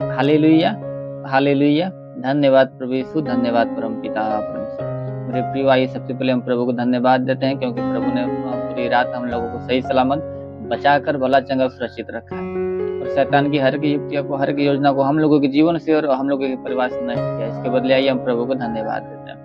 Hallelujah, hallelujah. धन्यवाद प्रभु यीशु, धन्यवाद परमपिता परमेश्वर। मेरे प्रिय आइए सबसे पहले हम प्रभु को धन्यवाद देते हैं क्योंकि प्रभु ने पूरी रात हम लोगों को सही सलामत बचाकर भला चंगा सुरक्षित रखा है और शैतान की हर एक युक्तियों को, हर एक योजना को हम लोगों के जीवन से और हम लोगों के परिवार से नष्ट किया। इसके बदले आइए हम प्रभु को धन्यवाद देते हैं।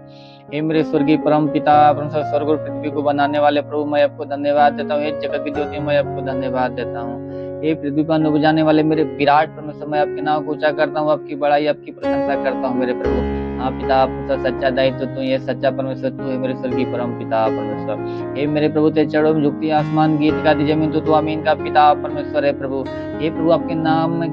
हे मेरे स्वर्गीय परम पिता परमेश्वर, स्वर्ग और पृथ्वी को बनाने वाले प्रभु, मैं आपको धन्यवाद देता हूँ। हे जगत की ज्योति, मैं आपको धन्यवाद देता हूँ। हे पृथ्वी पर डूब जाने वाले मेरे विराट परमेश्वर, मैं आपके नाम को ऊंचा करता हूँ, आपकी बड़ाई, आपकी प्रशंसा करता हूँ मेरे प्रभु। हाँ पिता परमेश्वर, सच्चा दायित्व तू है, सच्चा परमेश्वर तू है मेरे स्वर्गीय परम पिता परमेश्वर। हे मेरे प्रभु तेरे चरणों में झुकती आसमान गीत गाती जमीन, तो आमीन का पिता परमेश्वर है प्रभु। हे प्रभु आपके नाम में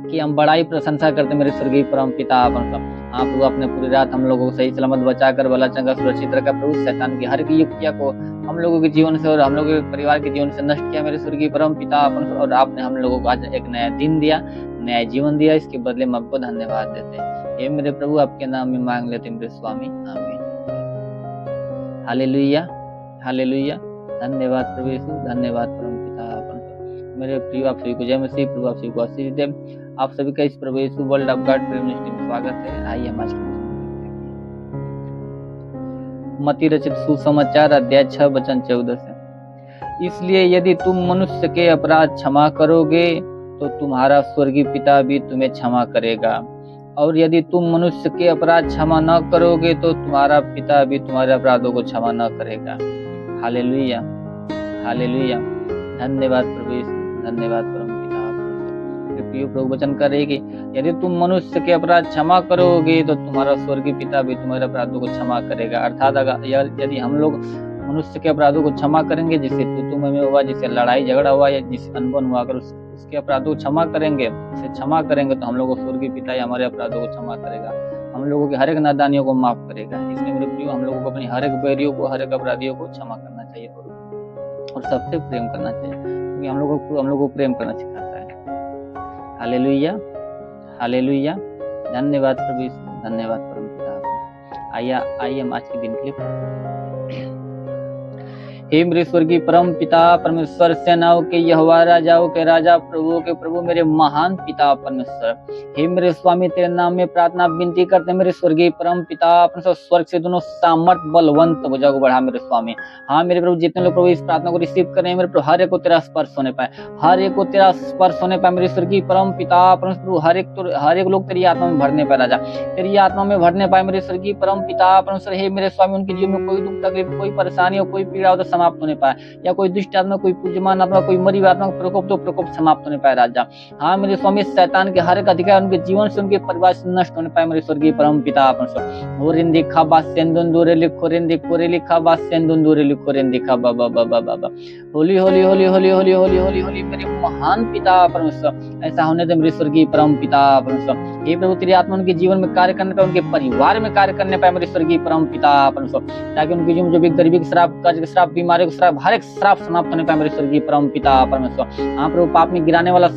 कि हम बड़ाई प्रशंसा करते मेरे स्वर्गीय परम पिता परमेश्वर। हाँ प्रभु, आपने पूरी रात हम लोगों को सही सलामत बचाकर भला चंगा सुरक्षित रखा प्रभु। शैतान की हर एक युक्तियां को हम लोगों के जीवन से और हम लोगों के परिवार के जीवन से नष्ट किया मेरे स्वर्गीय परम पिता परमेश्वर। और आपने हम लोगों को आज एक नया दिन दिया, नया जीवन दिया, इसके बदले हम आपको धन्यवाद देते हैं। ये मेरे प्रभु आपके नाम में मांग लेते मेरे स्वामी, आमीन। Hallelujah, hallelujah. धन्यवाद प्रभु यीशु, धन्यवाद परम पिता परमेश्वर। मेरे प्रिय आप सभी को जय मसीह। प्रभु आप सभी को आशीष दे। आप सभी का इस प्रभु यीशु world of God Prem ministry में स्वागत है। आइए हम आज की मत्ती रचित सुसमाचार अध्याय 6 वचन 14 से। इसलिए यदि तुम मनुष्य के अपराध क्षमा करोगे तो तुम्हारा स्वर्गीय पिता भी तुम्हें क्षमा करेगा, और यदि तुम मनुष्य के अपराध क्षमा न करोगे तो तुम्हारा पिता भी तुम्हारे अपराधों को क्षमा न करेगा। Hallelujah, hallelujah. धन्यवाद प्रभु यीशु, धन्यवाद परम पिता परमेश्वर। प्रिय प्रभु वचन कर रहे कि यदि तुम मनुष्य के अपराध क्षमा करोगे तो तुम्हारा स्वर्गीय पिता भी तुम्हारे अपराधों को क्षमा करेगा। अर्थात यदि हम लोग मनुष्य के अपराधों को क्षमा करेंगे, जिससे तू में हुआ, जिससे लड़ाई झगड़ा हुआ या जिस अनबन हुआ, अगर उसके अपराधों को क्षमा करेंगे, उसे क्षमा करेंगे तो हम लोग स्वर्गीय पिता ही हमारे अपराधों को क्षमा करेगा, हम लोगों के हर एक नादानियों को माफ करेगा। इसलिए मेरे प्रिय, हम लोगों को अपनी हर एक बैरियों को, हर एक अपराधियों को क्षमा करना चाहिए और सबसे प्रेम करना चाहिए, क्योंकि हम लोगों को प्रेम करना सिखाता है। Hallelujah, hallelujah. धन्यवाद प्रभु यीशु, धन्यवाद परम पिता। आइए हम आज के दिन के लिए हे मेरे स्वर्गीय परम पिता परमेश्वर, सेनाओं के यहोवा, राजाओं के राजा, प्रभुओं के प्रभु, मेरे महान पिता परमेश्वर। हे मेरे स्वामी, तेरे नाम में प्रार्थना विनती करते मेरे स्वर्गीय परम पिता परमेश्वर, स्वर्ग से दोनों सामर्थ बलवंत भुजा को बढ़ा मेरे स्वामी। हाँ मेरे प्रभु, जितने लोग प्रभु इस प्रार्थना को रिसीव कर रहे हैं मेरे प्रभु, हर एक को तेरा स्पर्श होने पाए, हर एक को तेरा स्पर्श होने पाए मेरे स्वर्गीय परम पिता परमेश्वर। हर एक लोग तेरी आत्मा में भरने पाए राजा, तेरी आत्मा में भरने पाए मेरे स्वर्गीय परम पिता परमेश्वर। हे मेरे स्वामी, उनके जीवन में कोई दुख तकलीफ, कोई परेशानी हो, कोई पीड़ा हो तो समाप्त होने पाए, या कोई दुष्ट आत्मा, कोई पूज्यमान आत्मा, कोई मरी आत्मा का प्रकोप तो प्रकोप समाप्त होने पाए राजा। हाँ मेरे स्वामी, शैतान के हर एक अधिकार उनके जीवन से, उनके परिवार से नष्ट होने पाए मेरे स्वर्गीय परम पिता परमेश्वर। होरिन दिखा बासेंदुन दूरे लिखो रेन दिखो रे लिखा बासेंदुन दूरे लिखो रेन दिखा बाबा बाबा बाबा। होली होली होली होली होली होली होली होली मेरे महान पिता परमेश्वर, ऐसा होने दे मेरे स्वर्गीय परम पिता परमेश्वर। हे प्रभु, तेरी आत्मा उनके जीवन में कार्य करने पाए, उनके परिवार में कार्य करने पाए मेरे स्वर्गीय परम पिता परमेश्वर, ताकि उनके जीवन में जो भी गरीबी के श्राप, कर्ज के श्राप, बीमारी के श्राप, हर एक श्राप समाप्त होने पाए मेरे स्वर्गीय परम पिता परमेश्वर। हाँ प्रभु, पाप में गिराने वाला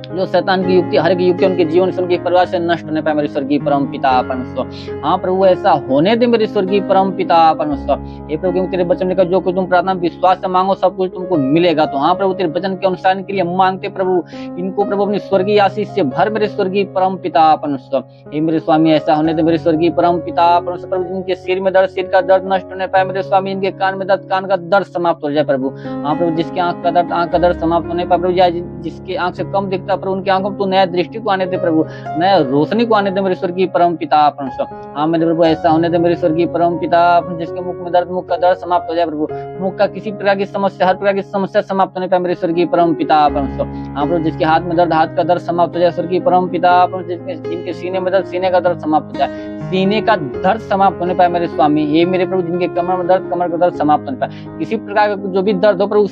जो शैतान की युक्ति, हर एक युक्ति उनके जीवन से, उनके परिवार से नष्ट होने पाए मेरे स्वर्गीय परम पिता परमेश्वर। हाँ प्रभु, ऐसा होने दे मेरे स्वर्गीय परम पिता परमेश्वर। हे प्रभु, क्योंकि तेरे वचन में जो कुछ तुम प्रार्थना विश्वास से मांगो सब कुछ तुमको मिलेगा। तो हाँ प्रभु, तेरे वचन के अनुसार के लिए मांगते प्रभु, इनको प्रभु अपनी स्वर्गीय आशीष से भर मेरे स्वर्गीय परम पिता परमेश्वर। हे मेरे स्वामी, ऐसा होने दे मेरे स्वर्गीय परम पिता परमेश्वर। प्रभु, जिनके सिर में दर्द, सिर का दर्द नष्ट होने पाए मेरे स्वामी, इनके कान में दर्द, कान का दर्द समाप्त हो जाए प्रभु। हाँ प्रभु, जिसके आंख का दर्द, आंख का दर्द समाप्त होने पाए प्रभु, जिसकी आंख से कम दिखता प्रभु, उनकी आंखों में नया दृष्टि को आने दे प्रभु, नया रोशनी को आने दे मेरे स्वर्गीय परम पिता परमेश्वर। हाँ मेरे प्रभु, ऐसा होने दे मेरे स्वर्गीय परम पिता, जिसके मुख में दर्द, मुख का दर्द समाप्त हो जाए प्रभु, मुख का किसी प्रकार की समस्या, हर प्रकार की समस्या समाप्त होने पाए मेरे स्वर्गीय परम पिता परमेश्वर। हाँ प्रभु, जिसके हाथ में दर्द, हाथ का दर्द समाप्त हो जाए स्वर्गीय परम पिता परमेश्वर। जिनके सीने में दर्द, सीने का दर्द समाप्त हो जाए, सीने का दर्द समाप्त होने पाए मेरे स्वामी। ये मेरे प्रभु, जिनके कमर में दर्द, कमर का दर्द समाप्त होने पाए, किसी प्रकार का जो भी दर्द हो प्रभु,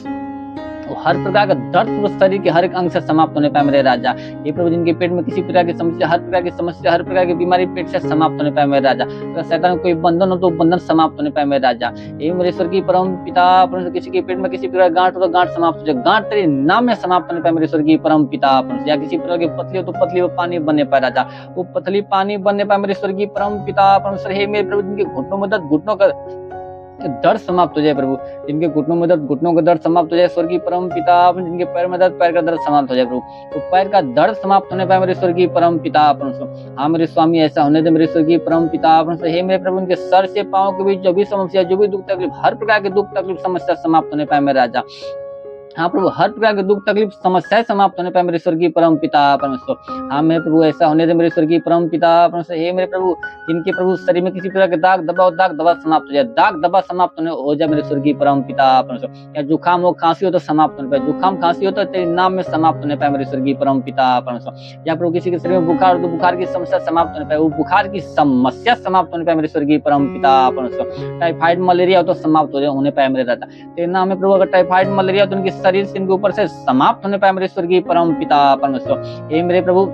हर प्रकार का दर्द शरीर के हर एक अंग से समाप्त होने पाए मेरे राजा। ये प्रभु, जिनके पेट में किसी प्रकार की समस्या, हर प्रकार की समस्या, हर प्रकार की बीमारी पेट से समाप्त होने पाए मेरे राजा। अगर शैतान को कोई बंधन हो तो बंधन समाप्त होने पाए मेरे राजा। ये मेरे स्वर्गीय परम पिता परमेश्वर, किसी के पेट में किसी प्रकार गांठ हो तो गांठ समाप्त हो जाए, गांठ तेरे नाम में समाप्त होने पाए मेरे स्वर्गीय परम पिता परमेश्वर। या किसी प्रकार की पतली हो तो पतली वो पानी बनने पाए राजा, वो पतली पानी बनने पाए मेरे स्वर्गीय परम पिता परमेश्वर। हे मेरे प्रभु, जिनके घुटनों में दर्द, घुटनों का जिनके दर्द समाप्त हो जाए प्रभु, जिनके घुटनों में दर्द, घुटनों का दर्द समाप्त हो जाए स्वर्गीय परम पिता, जिनके पैर में दर्द, पैर का दर्द समाप्त हो जाए प्रभु, तो पैर का दर्द समाप्त होने पाए मेरे स्वर्गीय परम पिता। हाँ मेरे स्वामी ऐसा होने दे मेरे स्वर्गीय परम पिता। हे मेरे प्रभु, उनके सर से पांव के बीच जो भी समस्या, जो भी दुख तकलीफ, हर प्रकार के दुख तकलीफ समस्या समाप्त होने पाए मेरे राजा। हाँ प्रभु, हर प्रकार के दुख तकलीफ समस्याएं समाप्त होने पाए मेरे स्वर्गीय परम पिता परमेश्वर। हाँ मेरे प्रभु, ऐसा होने दे मेरे स्वर्गीय परम पिता परमेश्वर। हे मेरे प्रभु, जिनके प्रभु शरीर में किसी प्रकार के दाग दबा समाप्त हो जाए, दाग दबा समाप्त हो जाए मेरे स्वर्गीय परम पिता परमेश्वर। या जुकाम हो, खांसी हो तो समाप्त होने पाए, जुकाम खांसी हो तो तेरे नाम में समाप्त होने पाए मेरे स्वर्गीय परम पिता परमेश्वर। या प्रभु किसी के शरीर में बुखार हो तो बुखार की समस्या समाप्त होने पाए, वो बुखार की समस्या समाप्त होने पाए मेरे स्वर्गीय परम पिता परमेश्वर। टाइफाइड मलेरिया हो तो समाप्त होने पाए मेरे राजा, तेरे नाम में प्रभु। अगर टाइफाइड मलेरिया हो तो उनके शरीर से, इनके ऊपर से समाप्त होने पाए मेरे स्वर्गीय परम पिता परमेश्वर। हे मेरे प्रभु,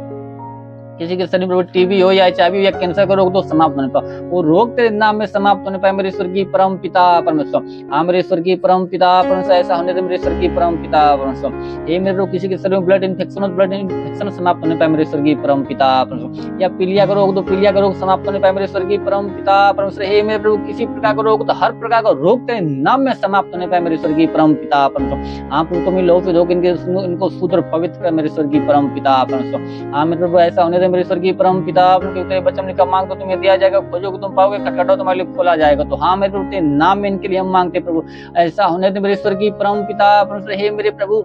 किसी के शरीर में टीबी हो या HIV हो या कैंसर का रोग तो समाप्त होने पाए, वो रोग तेरे नाम में समाप्त होने पाए मेरे स्वर्गीय परम पिता परमेश्वर। हाँ मेरे स्वर्गीय परम पिता परमेश्वर, ऐसा होने दे मेरे स्वर्गीय परम पिता परमेश्वर। हे मेरे प्रभु, किसी के शरीर में ब्लड इन्फेक्शन समाप्त होने पाए मेरे स्वर्गीय परम पिता परमेश्वर। या पीलिया का रोग, तो पीलिया का रोग समाप्त होने पाए मेरे स्वर्गीय परम पिता परमेश्वर। हे मेरे प्रभु, किसी प्रकार का रोग, तो हर प्रकार का रोग तेरे नाम में समाप्त होने पाए मेरे स्वर्गीय परम पिता परमेश्वर। हाँ प्रभु, तुम लोगों के रोग इनको शुद्ध और पवित्र कर मेरे स्वर्गीय परम पिता परमेश्वर। हाँ मेरे प्रभु, ऐसा होने दे मेरे स्वर्गीय परम पिता, तेरे बचन लिखा, मांग तो तुम्हें दिया जाएगा, खोजोगे तुम पाओगे, खटखटाओ तुम्हारे लिए खोला जाएगा। तो हाँ मेरे प्रभु, तेरे नाम में इनके लिए हम मांगते प्रभु, ऐसा होने दे मेरे स्वर्गीय परम पिता परमेश्वर। हे मेरे प्रभु,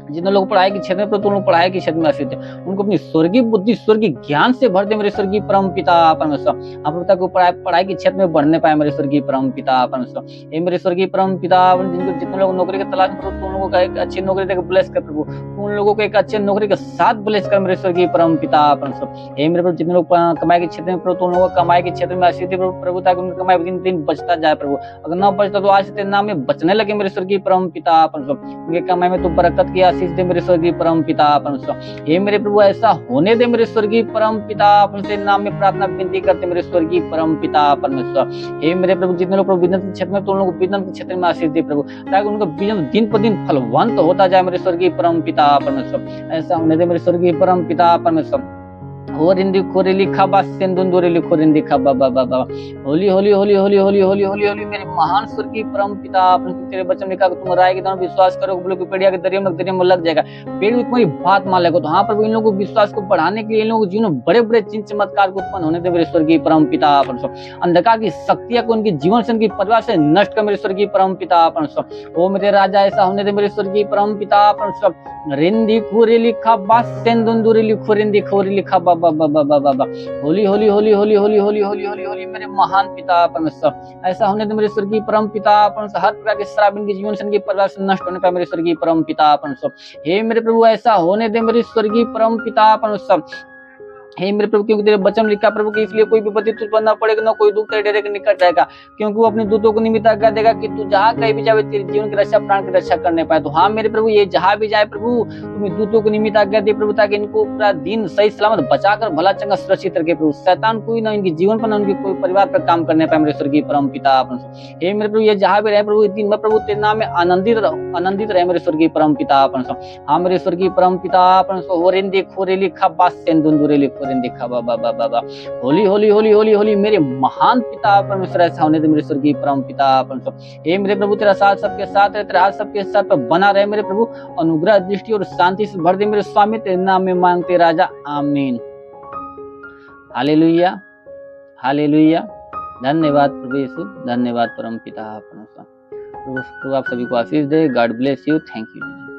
जितने लोग पढ़ाई के क्षेत्र में, तुम लोग पढ़ाई के क्षेत्र में आश्रित है, उनको अपनी स्वर्गीय बुद्धि, स्वर्गीय ज्ञान से भर दे मेरे स्वर्गीय परम पिता परमेश्वर। आप लोग को पढ़ाई के क्षेत्र में बढ़ने पाए मेरे स्वर्गीय परम पिता परमेश्वर। ये मेरे स्वर्गीय परम पिता, जिनको जितने लोग नौकरी की तलाश में, तुम लोगों का एक अच्छी नौकरी देकर ब्लेस कर प्रभु, उन लोगों को एक अच्छे नौकरी के साथ ब्लेस कर मेरे स्वर्गीय परम पिता परमेश्वर। हे मेरे प्रभु, जितने लोग कमाई के क्षेत्र में, तुम लोगों कमाई के क्षेत्र में आश्रित प्रभु, ताकि उनकी कमाई दिन दिन बचता जाए प्रभु, अगर न बचता तो आज तेरे नाम में बचने लगे मेरे स्वर्गीय परम पिता परमेश्वर। उनके कमाई में तू बरकत की आशीष दे मेरे स्वर्गीय परम पिता परमेश्वर। हे मेरे प्रभु, ऐसा होने दे मेरे स्वर्गीय परम पिता परमेश्वर। नाम में प्रार्थना विनती करते मेरे स्वर्गीय परम पिता परमेश्वर। हे मेरे प्रभु, जितने लोग प्रभु बिजनेस के क्षेत्र में, तो लोगों को बिजनेस के क्षेत्र में आशीष दे प्रभु, ताकि उनका बिजनेस दिन पर दिन फलवंत होता जाए मेरे स्वर्गीय परम पिता परमेश्वर। ऐसा होने दे मेरे स्वर्गीय परम पिता परमेश्वर। होरिंदी खोरिली खबा सिंदुंदुरिली खोरिंदी खबा बाबा बाबा। होली होली होली होली होली होली होली होली मेरे महान स्वर्गीय परम पिता, अपने तेरे वचन में कहा कि तुम राय के द्वारा विश्वास करो, बोलो कि पेड़िया के दरिया में लग जाएगा, पेड़ भी तुम्हारी बात मान लेगा। तो हाँ प्रभु, इन लोगों को विश्वास को बढ़ाने के लिए, इन लोगों के जीवन में बड़े बड़े चिन्ह चमत्कार को उत्पन्न होने दे मेरे स्वर्गीय परम पिता परमेश्वर। अंधकार की शक्तियां को उनके जीवन से, उनके परिवार से नष्ट कर मेरे स्वर्गीय परम पिता परमेश्वर। ओ मेरे राजा, ऐसा होने दे मेरे स्वर्गीय परम पिता परमेश्वर। रिंदी खोरिली खबा सिंदुंदुरिली खोरिंदी खोरिली खबा बाबा बाबा बाबा। होली होली होली होली होली होली होली होली होली मेरे महान पिता परमेश्वर। ऐसा होने दे मेरे स्वर्गीय परम पिता परमेश्वर। हर प्रकार के श्राप इनके जीवन से, इनके परिवार से नष्ट होने पाए मेरे स्वर्गीय परम पिता परमेश्वर। हे मेरे प्रभु, ऐसा होने दे मेरे स्वर्गीय परम पिता परमेश्वर। हे मेरे प्रभु, क्योंकि तेरे वचन लिखा प्रभु कि इसलिए कोई विपत्ति तुझ पर न पड़ेगा, न कोई दुख तेरे डेरे के निकट जाएगा, क्योंकि वो अपने दूतों को निमित्त आज्ञा देगा कि तू जहाँ कहीं भी जाए तेरे जीवन की रक्षा, प्राण की रक्षा करने पाए। तो हाँ मेरे प्रभु, ये जहाँ भी जाए प्रभु, तुम्हें दूतों को निमित्त आज्ञा दे प्रभु, ताकि इनको पूरा दिन सही सलामत बचाकर भला चंगा सुरक्षित रखे प्रभु। शैतान कोई ना इनके जीवन पर, न उनके कोई परिवार पर काम करने पाए मेरे स्वर्गीय परम पिता। हे मेरे प्रभु, ये जहाँ भी रहे प्रभु, दिन भर प्रभु तेरे नाम में आनंदित रहे मेरे स्वर्गीय परम पिता परमेश्वर। हाँ मेरे स्वर्गीय परम पिता परमेश्वर। होरिंदी खोरिली खबा सिंदुंदुरिली खोरिंदी खबा बाबा। होली होली होली होली होली मेरे महान पिता परमेश्वर। ऐसा होने दे मेरे स्वर्गीय परम पिता परमेश्वर। हे मेरे प्रभु, तेरा साथ सबके साथ है, तेरा हाथ सबके साथ पर बना रहे मेरे प्रभु, अनुग्रह दृष्टि और शांति से भर दे मेरे स्वामी, तेरे नाम में मांगते राजा, आमीन। Hallelujah hallelujah. धन्यवाद प्रभु यीशु, धन्यवाद परम पिता परमेश्वर। प्रभु आप सभी को आशीष दे। God bless you. Thank you.